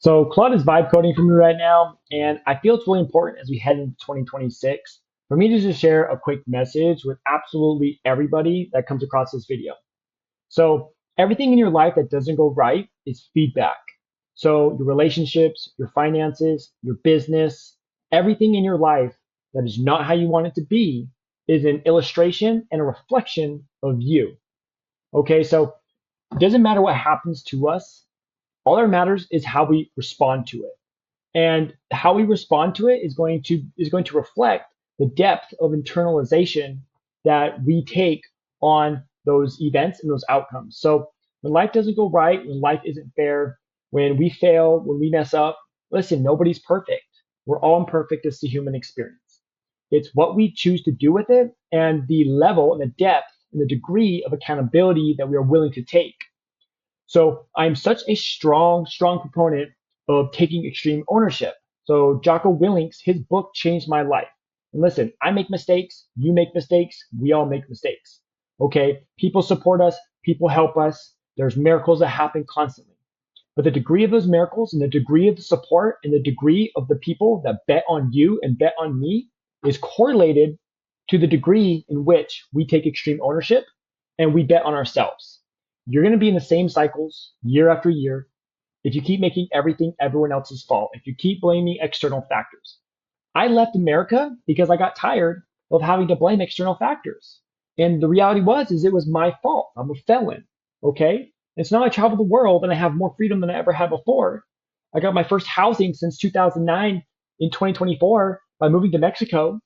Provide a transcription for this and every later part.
So Claude is vibe coding for me right now, and I feel it's really important as we head into 2026 for me to just share a quick message with absolutely everybody that comes across this video. So everything in your life that doesn't go right is feedback. So your relationships, your finances, your business, everything in your life that is not how you want it to be is an illustration and a reflection of you. Okay, so it doesn't matter what happens to us. All that matters is how we respond to it. And how we respond to it is going to reflect the depth of internalization that we take on those events and those outcomes. So when life doesn't go right, when life isn't fair, when we fail, when we mess up, listen, nobody's perfect. We're all imperfect. It's the human experience. It's what we choose to do with it and the level and the depth and the degree of accountability that we are willing to take. So I'm such a strong proponent of taking extreme ownership. So Jocko Willink's, his book changed my life. And listen, I make mistakes, you make mistakes, we all make mistakes. Okay, people support us, people help us. There's miracles that happen constantly. But the degree of those miracles and the degree of the support and the degree of the people that bet on you and bet on me is correlated to the degree in which we take extreme ownership and we bet on ourselves. You're going to be in the same cycles year after year if you keep making everything everyone else's fault, if you keep blaming external factors. I left America because I got tired of having to blame external factors. And the reality is it was my fault. I'm a felon. Okay. It's not I travel the world and I have more freedom than I ever had before. I got my first housing since 2009 in 2024 by moving to Mexico.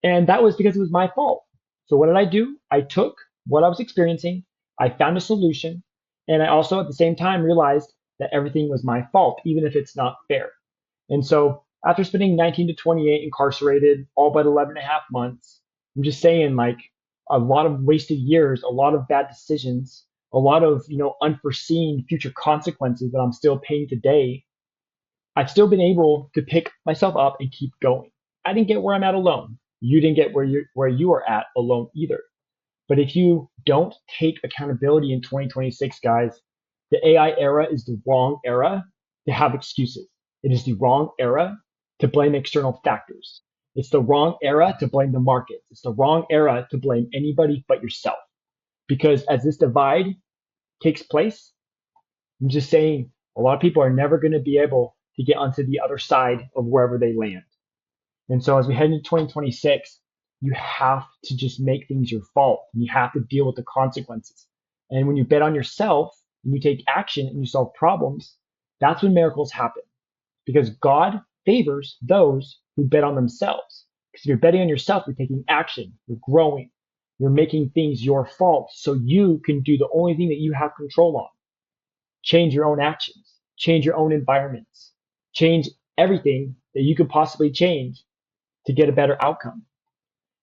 And that was because it was my fault. So what did I do? I took what I was experiencing, I found a solution, and I also at the same time realized that everything was my fault, even if it's not fair. And so after spending 19 to 28 incarcerated, all but 11 and a half months, I'm just saying like a lot of wasted years, a lot of bad decisions, a lot of, unforeseen future consequences that I'm still paying today. I've still been able to pick myself up and keep going. I didn't get where I'm at alone. You didn't get where you are at alone either. But if you don't take accountability in 2026, guys, the AI era is the wrong era to have excuses. It is the wrong era to blame external factors. It's the wrong era to blame the markets. It's the wrong era to blame anybody but yourself. Because as this divide takes place, I'm just saying a lot of people are never going to be able to get onto the other side of wherever they land. And so as we head into 2026, you have to just make things your fault. And you have to deal with the consequences. And when you bet on yourself and you take action and you solve problems, that's when miracles happen. Because God favors those who bet on themselves. Because if you're betting on yourself, you're taking action, you're growing, you're making things your fault so you can do the only thing that you have control on. Change your own actions, change your own environments, change everything that you could possibly change to get a better outcome.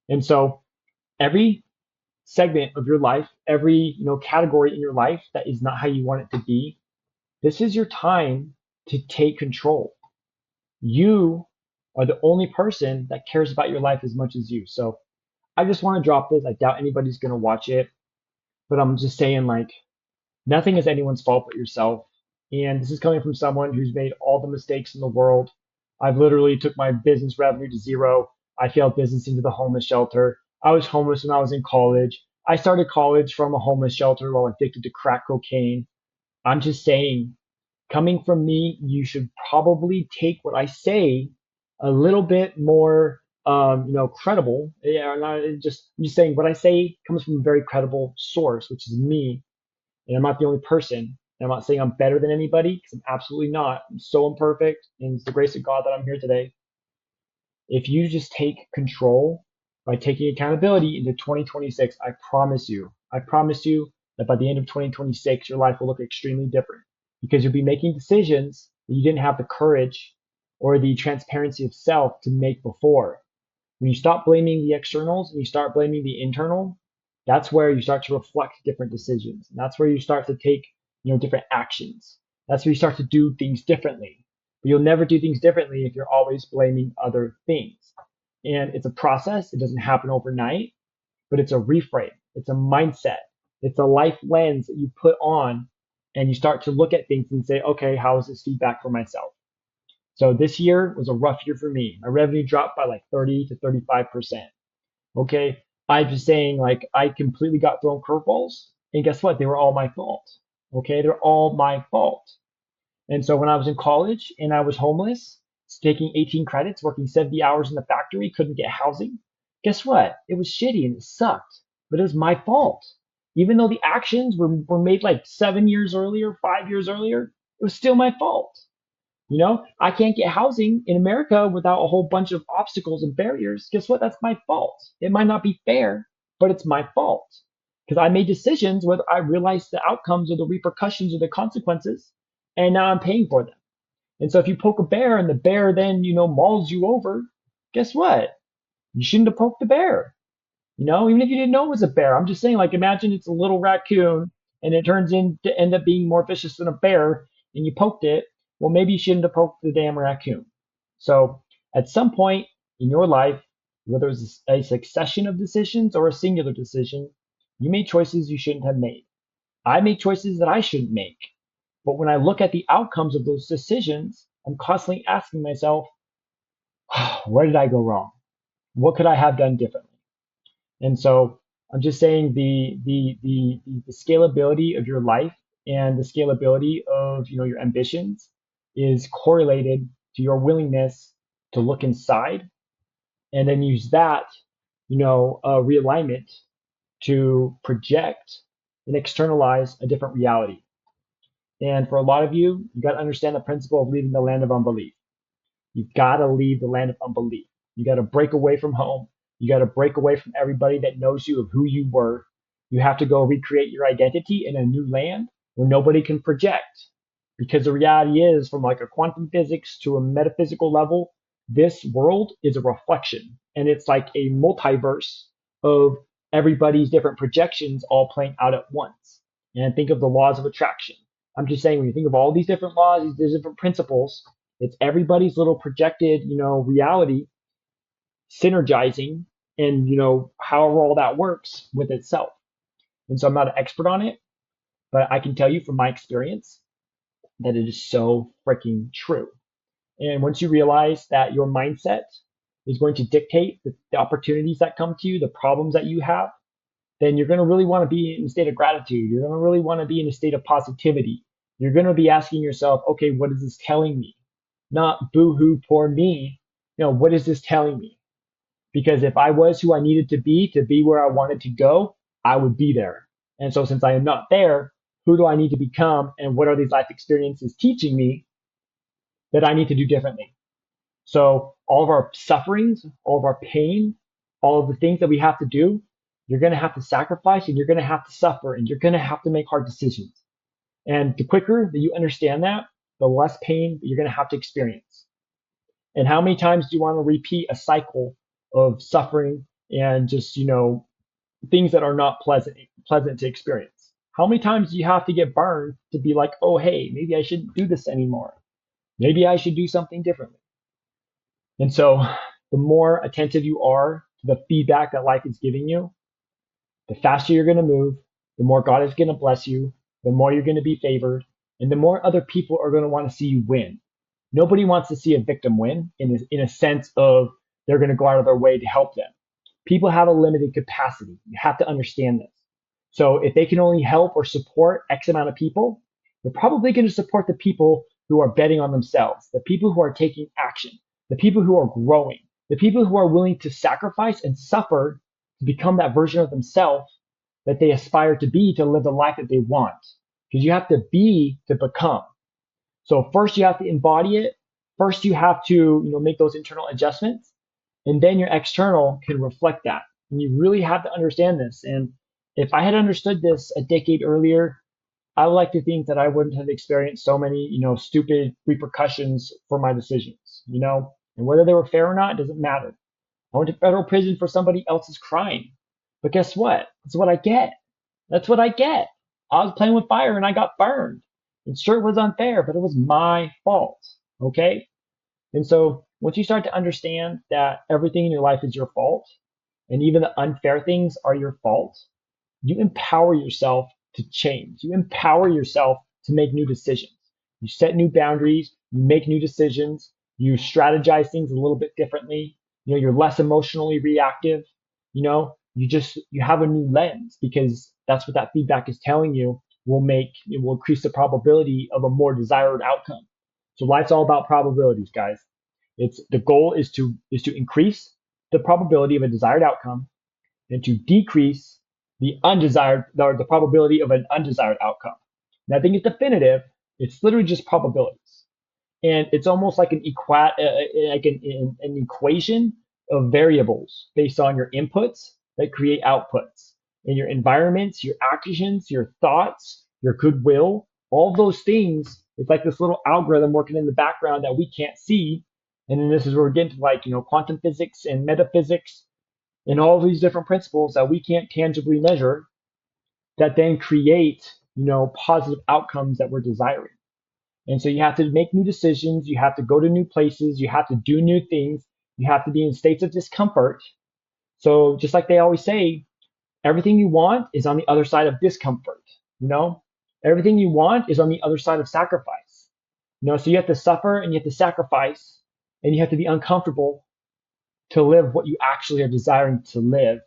And so every segment of your life, every category in your life that is not how you want it to be, this is your time to take control. You are the only person that cares about your life as much as you. So I just want to drop this. I doubt anybody's going to watch it, but I'm just saying like nothing is anyone's fault but yourself. And this is coming from someone who's made all the mistakes in the world. I've literally took my business revenue to zero. I failed business into the homeless shelter. I was homeless when I was in college. I started college from a homeless shelter while addicted to crack cocaine. I'm just saying, coming from me, you should probably take what I say a little bit more, credible. Yeah, I'm just saying what I say comes from a very credible source, which is me, and I'm not the only person. And I'm not saying I'm better than anybody because I'm absolutely not. I'm so imperfect, and it's the grace of God that I'm here today. If you just take control by taking accountability into 2026, I promise you that by the end of 2026, your life will look extremely different because you'll be making decisions that you didn't have the courage or the transparency of self to make before. When you stop blaming the externals and you start blaming the internal, that's where you start to reflect different decisions. And that's where you start to take, different actions. That's where you start to do things differently. But you'll never do things differently if you're always blaming other things. And it's a process. It doesn't happen overnight, but it's a reframe. It's a mindset. It's a life lens that you put on and you start to look at things and say, okay, how is this feedback for myself? So this year was a rough year for me. My revenue dropped by like 30 to 35%. Okay. I'm just saying, like, I completely got thrown curveballs. And guess what? They were all my fault. Okay. They're all my fault. And so when I was in college and I was homeless, taking 18 credits, working 70 hours in the factory, couldn't get housing, guess what? It was shitty and it sucked, but it was my fault. Even though the actions were made like 7 years earlier, 5 years earlier, it was still my fault. I can't get housing in America without a whole bunch of obstacles and barriers. Guess what? That's my fault. It might not be fair, but it's my fault because I made decisions whether I realized the outcomes or the repercussions or the consequences, and now I'm paying for them. And so if you poke a bear and the bear then, mauls you over, guess what? You shouldn't have poked the bear. Even if you didn't know it was a bear. I'm just saying, like, imagine it's a little raccoon and it turns in to end up being more vicious than a bear and you poked it. Well, maybe you shouldn't have poked the damn raccoon. So at some point in your life, whether it's a succession of decisions or a singular decision, you made choices you shouldn't have made. I made choices that I shouldn't make. But when I look at the outcomes of those decisions, I'm constantly asking myself, where did I go wrong? What could I have done differently? And so I'm just saying the scalability of your life and the scalability of your ambitions is correlated to your willingness to look inside and then use that realignment to project and externalize a different reality. And for a lot of you, you got to understand the principle of leaving the land of unbelief. You've got to leave the land of unbelief. You got to break away from home. You got to break away from everybody that knows you of who you were. You have to go recreate your identity in a new land where nobody can project. Because the reality is, from like a quantum physics to a metaphysical level, this world is a reflection. And it's like a multiverse of everybody's different projections all playing out at once. And think of the laws of attraction. I'm just saying, when you think of all these different laws, these different principles, it's everybody's little projected, reality synergizing and, however all that works with itself. And so I'm not an expert on it, but I can tell you from my experience that it is so freaking true. And once you realize that your mindset is going to dictate the opportunities that come to you, the problems that you have, then you're going to really want to be in a state of gratitude. You're going to really want to be in a state of positivity. You're going to be asking yourself, okay, what is this telling me? Not boo-hoo, poor me. What is this telling me? Because if I was who I needed to be where I wanted to go, I would be there. And so since I am not there, who do I need to become? And what are these life experiences teaching me that I need to do differently? So all of our sufferings, all of our pain, all of the things that we have to do, you're going to have to sacrifice and you're going to have to suffer and you're going to have to make hard decisions. And the quicker that you understand that, the less pain that you're going to have to experience. And how many times do you want to repeat a cycle of suffering and just, things that are not pleasant to experience? How many times do you have to get burned to be like, oh, hey, maybe I shouldn't do this anymore. Maybe I should do something differently. And so the more attentive you are to the feedback that life is giving you, the faster you're going to move, the more God is going to bless you, the more you're going to be favored, and the more other people are going to want to see you win. Nobody wants to see a victim win in a sense of they're going to go out of their way to help them. People have a limited capacity. You have to understand this. So if they can only help or support X amount of people, they're probably going to support the people who are betting on themselves, the people who are taking action, the people who are growing, the people who are willing to sacrifice and suffer to become that version of themselves that they aspire to be, to live the life that they want. Because you have to be to become. So first you have to embody it. First you have to, make those internal adjustments, and then your external can reflect that. And you really have to understand this. And if I had understood this a decade earlier, I would like to think that I wouldn't have experienced so many, stupid repercussions for my decisions, and whether they were fair or not, it doesn't matter. I went to federal prison for somebody else's crime. But guess what? That's what I get. That's what I get. I was playing with fire and I got burned. And sure, it was unfair, but it was my fault. Okay? And so once you start to understand that everything in your life is your fault, and even the unfair things are your fault, you empower yourself to change. You empower yourself to make new decisions. You set new boundaries, you make new decisions, you strategize things a little bit differently. You're less emotionally reactive. You have a new lens because that's what that feedback is telling you it will increase the probability of a more desired outcome. So life's all about probabilities, guys. It's the goal is to increase the probability of a desired outcome and to decrease the probability of an undesired outcome. Nothing is definitive. It's literally just probabilities, and it's almost like an equation of variables based on your inputs that create outputs, and your environments, your actions, your thoughts, your goodwill, all those things. It's like this little algorithm working in the background that we can't see, and then this is where we're getting to like quantum physics and metaphysics and all these different principles that we can't tangibly measure that then create positive outcomes that we're desiring. And so you have to make new decisions, you have to go to new places, you have to do new things, you have to be in states of discomfort. So just like they always say, everything you want is on the other side of discomfort. you know Everything you want is on the other side of sacrifice. So you have to suffer and you have to sacrifice and you have to be uncomfortable to live what you actually are desiring to live.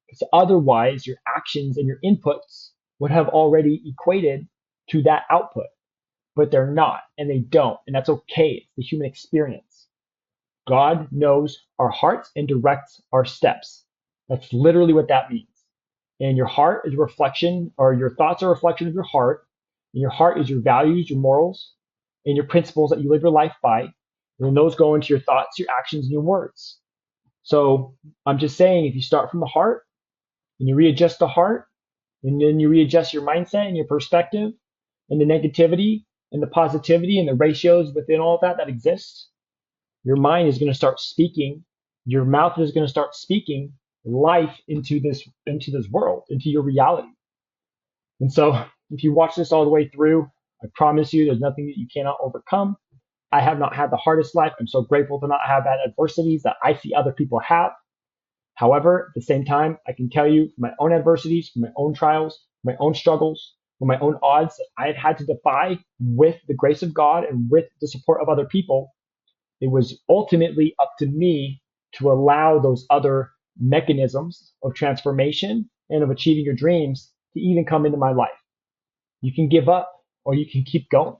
Because otherwise, your actions and your inputs would have already equated to that output, but they're not, and they don't, and that's okay. It's the human experience. God knows our hearts and directs our steps. That's literally what that means. And your heart is a reflection, or your thoughts are a reflection of your heart. And your heart is your values, your morals, and your principles that you live your life by. And then those go into your thoughts, your actions, and your words. So I'm just saying, if you start from the heart and you readjust the heart, and then you readjust your mindset and your perspective and the negativity and the positivity and the ratios within all of that exists, your mind is going to start speaking. Your mouth is going to start speaking life into this world, into your reality. And so if you watch this all the way through, I promise you there's nothing that you cannot overcome. I have not had the hardest life. I'm so grateful to not have had adversities that I see other people have. However, at the same time, I can tell you from my own adversities, from my own trials, my own struggles, from my own odds that I have had to defy with the grace of God and with the support of other people. It was ultimately up to me to allow those other mechanisms of transformation and of achieving your dreams to even come into my life. You can give up or you can keep going.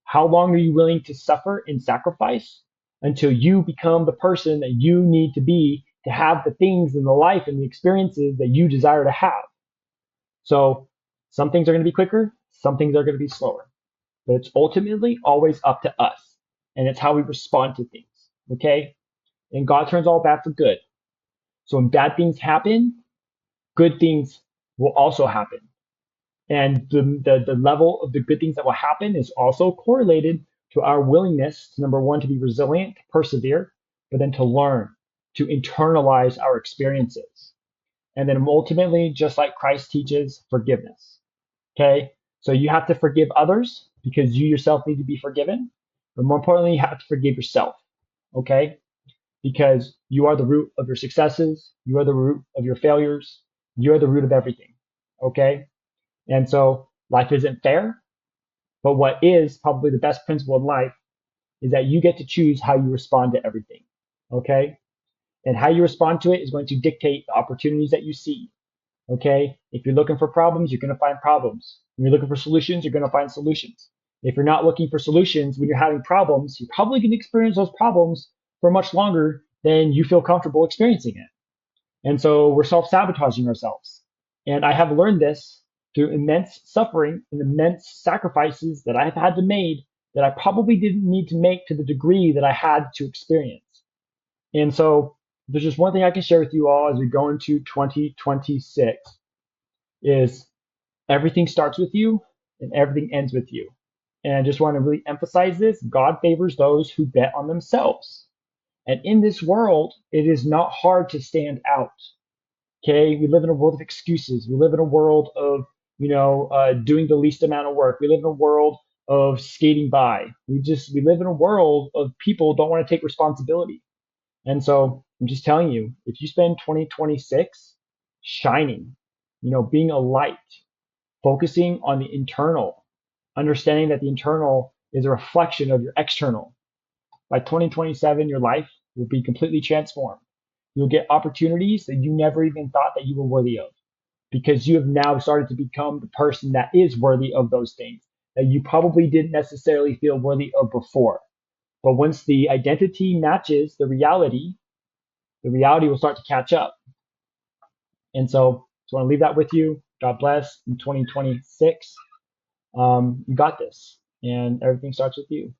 How long are you willing to suffer and sacrifice until you become the person that you need to be to have the things in the life and the experiences that you desire to have? So some things are going to be quicker, some things are going to be slower, but it's ultimately always up to us, and it's how we respond to things. Okay? And God turns all bad for good. So when bad things happen, good things will also happen. And the level of the good things that will happen is also correlated to our willingness to, number one, to be resilient, to persevere, but then to learn, to internalize our experiences. And then ultimately, just like Christ teaches, forgiveness. Okay? So you have to forgive others because you yourself need to be forgiven. But more importantly, you have to forgive yourself. Okay? Because you are the root of your successes, you are the root of your failures, you are the root of everything. Okay? And so life isn't fair, but what is probably the best principle in life is that you get to choose how you respond to everything. Okay? And how you respond to it is going to dictate the opportunities that you see. Okay? If you're looking for problems, you're going to find problems. When you're looking for solutions, you're going to find solutions. If you're not looking for solutions when you're having problems, you're probably going to experience those problems for much longer than you feel comfortable experiencing it. And so we're self-sabotaging ourselves. And I have learned this through immense suffering and immense sacrifices that I've had to make that I probably didn't need to make to the degree that I had to experience. And so there's just one thing I can share with you all as we go into 2026 is everything starts with you and everything ends with you. And I just want to really emphasize this. God favors those who bet on themselves. And in this world, it is not hard to stand out. Okay, we live in a world of excuses. We live in a world of, doing the least amount of work. We live in a world of skating by. We live in a world of people don't want to take responsibility. And so I'm just telling you, if you spend 2026 shining, being a light, focusing on the internal, understanding that the internal is a reflection of your external. By 2027, your life will be completely transformed. You'll get opportunities that you never even thought that you were worthy of because you have now started to become the person that is worthy of those things that you probably didn't necessarily feel worthy of before. But once the identity matches the reality will start to catch up. And so I want to leave that with you. God bless in 2026. You got this, and everything starts with you.